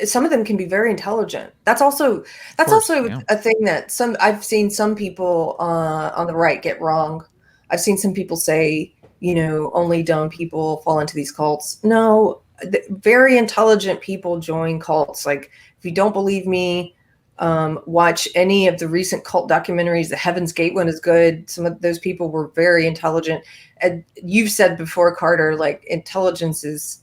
Some of them can be very intelligent. That's also Yeah. a thing that I've seen some people on the right get wrong. I've seen some people say, only dumb people fall into these cults. No, very intelligent people join cults. Like, if you don't believe me, watch any of the recent cult documentaries. The Heaven's Gate one is good. Some of those people were very intelligent. And you've said before, Carter, like, intelligence is,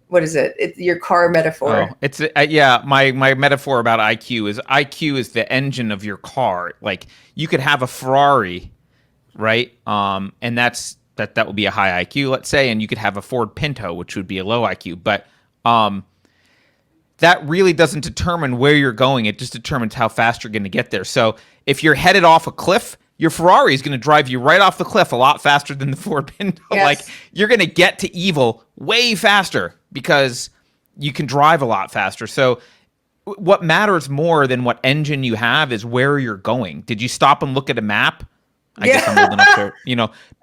what is it? It's your car Oh, metaphor. it's yeah. My metaphor about IQ is the engine of your car. Like you could have a Ferrari, right? And that would be a high IQ, let's say, and you could have a Ford Pinto, which would be a low IQ. But that really doesn't determine where you're going. It just determines how fast you're going to get there. So if you're headed off a cliff, your Ferrari is going to drive you right off the cliff a lot faster than the Ford Pinto. Like Yes. you're going to get to evil way faster because you can drive a lot faster. So what matters more than what engine you have is where you're going. Did you stop and look at a map? I guess I'm old enough to,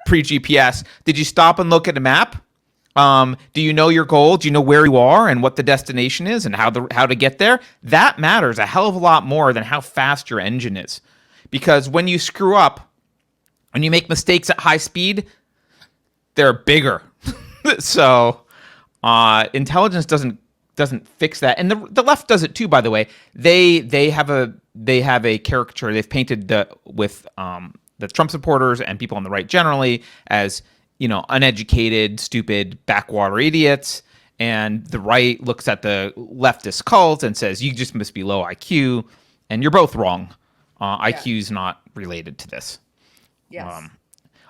pre GPS. Did you stop and look at a map? Do you know your goal? Do you know where you are and what the destination is and how to get there? That matters a hell of a lot more than how fast your engine is. Because when you screw up, when you make mistakes at high speed, they're bigger. So intelligence doesn't fix that, and the left does it too. By the way, they have a caricature they've painted with the Trump supporters and people on the right generally as uneducated, stupid, backwater idiots. And the right looks at the leftist cult and says, you just must be low IQ. And you're both wrong. Yeah. IQ is not related to this. Yes.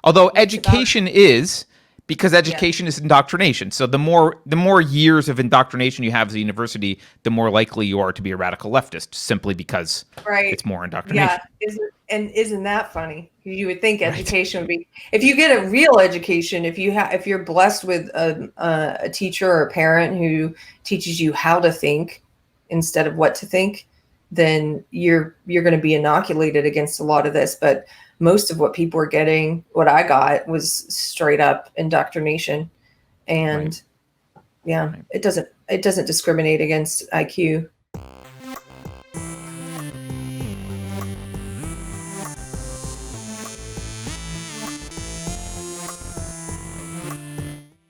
Although It's about, education is, because yeah. education is indoctrination. So the more years of indoctrination you have as a university, the more likely you are to be a radical leftist, simply because Right. it's more Yeah. indoctrination. Isn't that funny? You would think Right. education would be, if you get a real education, if you're blessed with a teacher or a parent who teaches you how to think instead of what to think, then you're going to be inoculated against a lot of this. But most of what people are getting, what I got, was straight up indoctrination. Right. And yeah, Right. it doesn't discriminate against IQ.